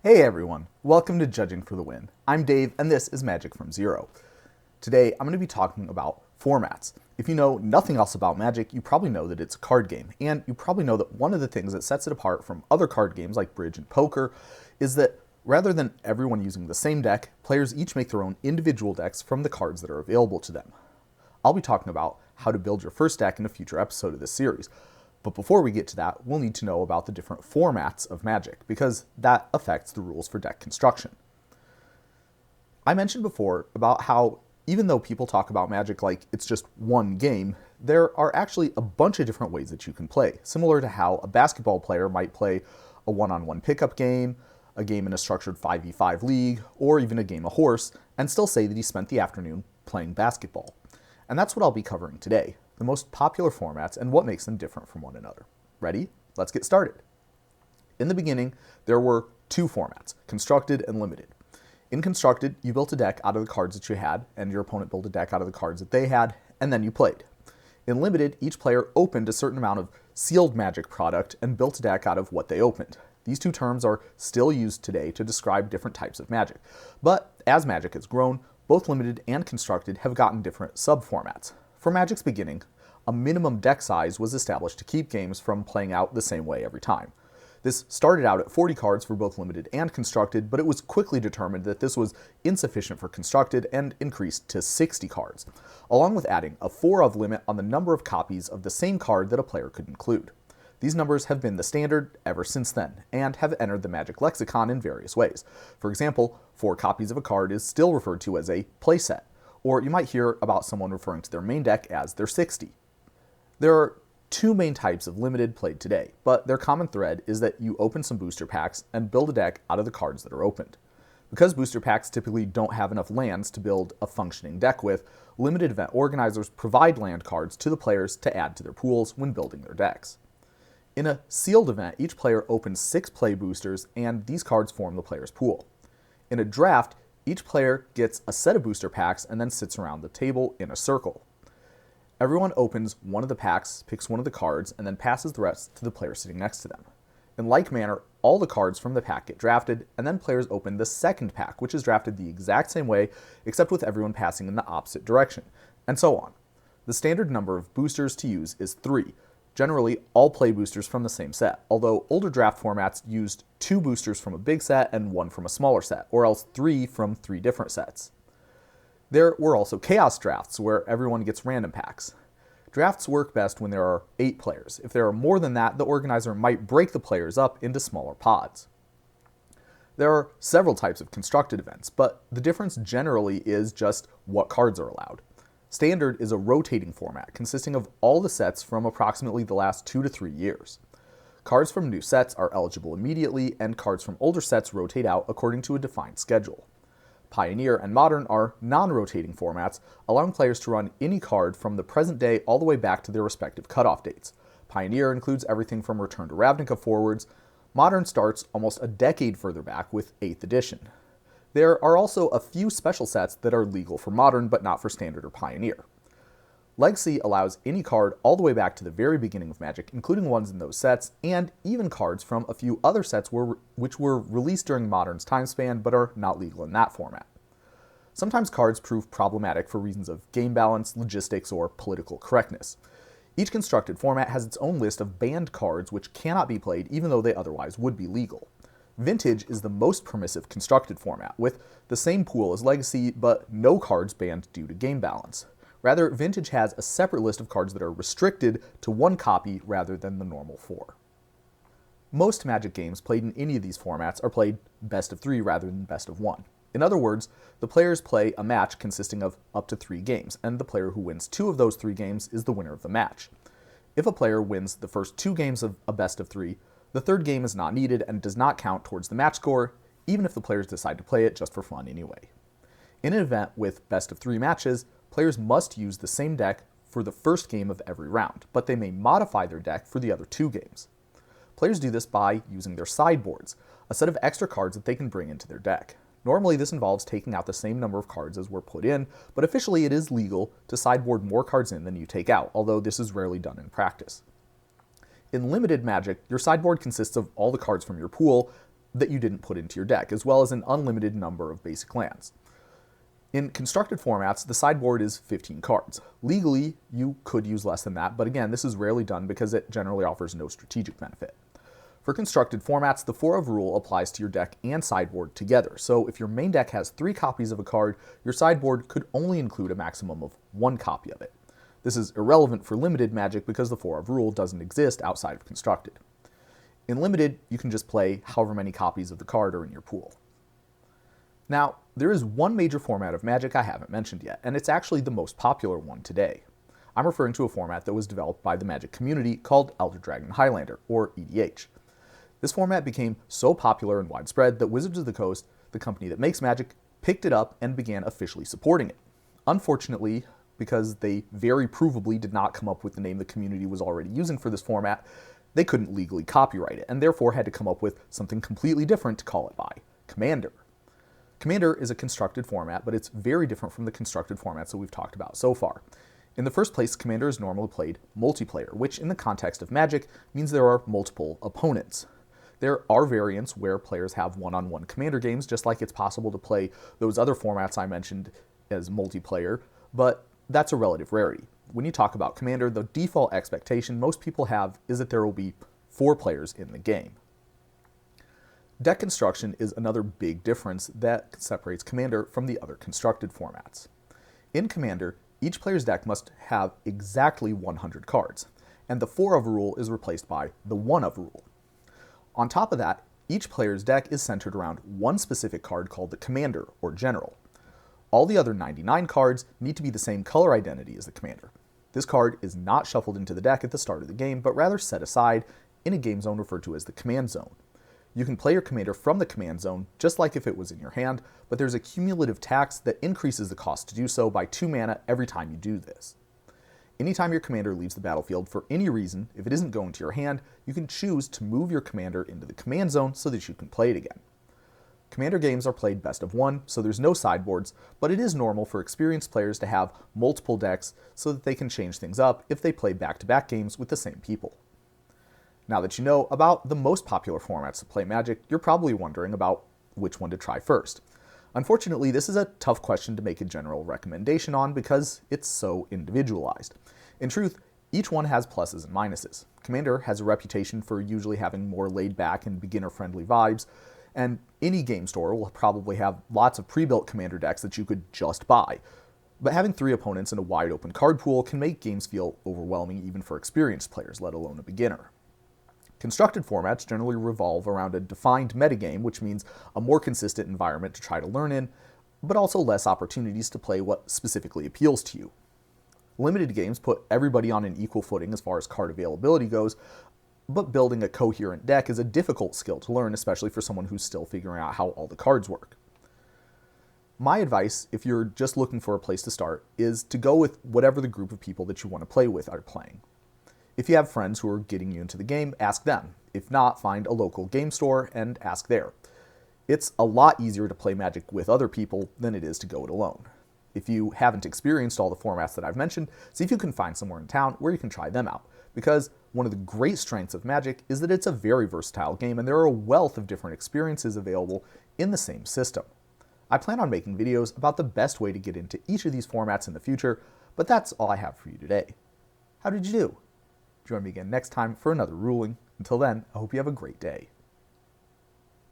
Hey everyone, welcome to Judging for the Win. I'm Dave and this is Magic from Zero. Today I'm going to be talking about formats. If you know nothing else about Magic, you probably know that it's a card game, and you probably know that one of the things that sets it apart from other card games like bridge and poker is that rather than everyone using the same deck, players each make their own individual decks from the cards that are available to them. I'll be talking about how to build your first deck in a future episode of this series. But before we get to that, we'll need to know about the different formats of Magic, because that affects the rules for deck construction. I mentioned before about how even though people talk about Magic like it's just one game, there are actually a bunch of different ways that you can play, similar to how a basketball player might play a one-on-one pickup game, a game in a structured 5v5 league, or even a game of horse, and still say that he spent the afternoon playing basketball. And that's what I'll be covering today, the most popular formats and what makes them different from one another. Ready? Let's get started. In the beginning, there were two formats, constructed and limited. In constructed, you built a deck out of the cards that you had, and your opponent built a deck out of the cards that they had, and then you played. In limited, each player opened a certain amount of sealed Magic product and built a deck out of what they opened. These two terms are still used today to describe different types of Magic. But as Magic has grown, both limited and constructed have gotten different sub-formats. For Magic's beginning, a minimum deck size was established to keep games from playing out the same way every time. This started out at 40 cards for both limited and constructed, but it was quickly determined that this was insufficient for constructed and increased to 60 cards, along with adding a 4-of limit on the number of copies of the same card that a player could include. These numbers have been the standard ever since then, and have entered the Magic lexicon in various ways. For example, 4 copies of a card is still referred to as a playset, or you might hear about someone referring to their main deck as their 60. There are two main types of limited played today, but their common thread is that you open some booster packs and build a deck out of the cards that are opened. Because booster packs typically don't have enough lands to build a functioning deck with, limited event organizers provide land cards to the players to add to their pools when building their decks. In a sealed event, each player opens 6 play boosters, and these cards form the player's pool. In a draft, each player gets a set of booster packs and then sits around the table in a circle. Everyone opens one of the packs, picks one of the cards, and then passes the rest to the player sitting next to them. In like manner, all the cards from the pack get drafted, and then players open the second pack, which is drafted the exact same way, except with everyone passing in the opposite direction, and so on. The standard number of boosters to use is 3. Generally, all play boosters from the same set, although older draft formats used 2 boosters from a big set and 1 from a smaller set, or else 3 from 3 different sets. There were also chaos drafts, where everyone gets random packs. Drafts work best when there are 8 players. If there are more than that, the organizer might break the players up into smaller pods. There are several types of constructed events, but the difference generally is just what cards are allowed. Standard is a rotating format consisting of all the sets from approximately the last 2 to 3 years. Cards from new sets are eligible immediately, and cards from older sets rotate out according to a defined schedule. Pioneer and Modern are non-rotating formats, allowing players to run any card from the present day all the way back to their respective cutoff dates. Pioneer includes everything from Return to Ravnica forwards. Modern starts almost a decade further back with 8th edition. There are also a few special sets that are legal for Modern but not for Standard or Pioneer. Legacy allows any card all the way back to the very beginning of Magic, including ones in those sets, and even cards from a few other sets which were released during Modern's time span but are not legal in that format. Sometimes cards prove problematic for reasons of game balance, logistics, or political correctness. Each constructed format has its own list of banned cards which cannot be played even though they otherwise would be legal. Vintage is the most permissive constructed format, with the same pool as Legacy, but no cards banned due to game balance. Rather, Vintage has a separate list of cards that are restricted to 1 copy rather than the normal 4. Most Magic games played in any of these formats are played best of 3 rather than best of 1. In other words, the players play a match consisting of up to 3 games, and the player who wins 2 of those 3 games is the winner of the match. If a player wins the first 2 games of a best of 3, the third game is not needed and does not count towards the match score, even if the players decide to play it just for fun anyway. In an event with best of 3 matches, players must use the same deck for the first game of every round, but they may modify their deck for the other 2 games. Players do this by using their sideboards, a set of extra cards that they can bring into their deck. Normally this involves taking out the same number of cards as were put in, but officially it is legal to sideboard more cards in than you take out, although this is rarely done in practice. In limited Magic, your sideboard consists of all the cards from your pool, that you didn't put into your deck, as well as an unlimited number of basic lands. In constructed formats, the sideboard is 15 cards. Legally, you could use less than that, but again, this is rarely done because it generally offers no strategic benefit. For constructed formats, the 4 of rule applies to your deck and sideboard together, so if your main deck has 3 copies of a card, your sideboard could only include a maximum of 1 copy of it. This is irrelevant for limited Magic because the 4 of rule doesn't exist outside of constructed. In limited, you can just play however many copies of the card are in your pool. Now, there is one major format of Magic I haven't mentioned yet, and it's actually the most popular one today. I'm referring to a format that was developed by the Magic community called Elder Dragon Highlander, or EDH. This format became so popular and widespread that Wizards of the Coast, the company that makes Magic, picked it up and began officially supporting it. Unfortunately, because they very provably did not come up with the name the community was already using for this format, they couldn't legally copyright it, and therefore had to come up with something completely different to call it by: Commander. Commander is a constructed format, but it's very different from the constructed formats that we've talked about so far. In the first place, Commander is normally played multiplayer, which in the context of Magic means there are multiple opponents. There are variants where players have one-on-one Commander games, just like it's possible to play those other formats I mentioned as multiplayer, but that's a relative rarity. When you talk about Commander, the default expectation most people have is that there will be 4 players in the game. Deck construction is another big difference that separates Commander from the other constructed formats. In Commander, each player's deck must have exactly 100 cards, and the 4 of rule is replaced by the 1 of rule. On top of that, each player's deck is centered around one specific card called the Commander, or General. All the other 99 cards need to be the same color identity as the Commander. This card is not shuffled into the deck at the start of the game, but rather set aside in a game zone referred to as the Command Zone. You can play your Commander from the Command Zone, just like if it was in your hand, but there's a cumulative tax that increases the cost to do so by 2 mana every time you do this. Anytime your Commander leaves the battlefield for any reason, if it isn't going to your hand, you can choose to move your Commander into the Command Zone so that you can play it again. Commander games are played best of 1, so there's no sideboards, but it is normal for experienced players to have multiple decks so that they can change things up if they play back-to-back games with the same people. Now that you know about the most popular formats to play Magic, you're probably wondering about which one to try first. Unfortunately, this is a tough question to make a general recommendation on because it's so individualized. In truth, each one has pluses and minuses. Commander has a reputation for usually having more laid-back and beginner-friendly vibes, and any game store will probably have lots of pre-built Commander decks that you could just buy. But having 3 opponents in a wide-open card pool can make games feel overwhelming even for experienced players, let alone a beginner. Constructed formats generally revolve around a defined metagame, which means a more consistent environment to try to learn in, but also less opportunities to play what specifically appeals to you. Limited games put everybody on an equal footing as far as card availability goes, but building a coherent deck is a difficult skill to learn, especially for someone who's still figuring out how all the cards work. My advice, if you're just looking for a place to start, is to go with whatever the group of people that you want to play with are playing. If you have friends who are getting you into the game, ask them. If not, find a local game store and ask there. It's a lot easier to play Magic with other people than it is to go it alone. If you haven't experienced all the formats that I've mentioned, see if you can find somewhere in town where you can try them out. Because one of the great strengths of Magic is that it's a very versatile game and there are a wealth of different experiences available in the same system. I plan on making videos about the best way to get into each of these formats in the future, but that's all I have for you today. How did you do? Join me again next time for another ruling. Until then, I hope you have a great day.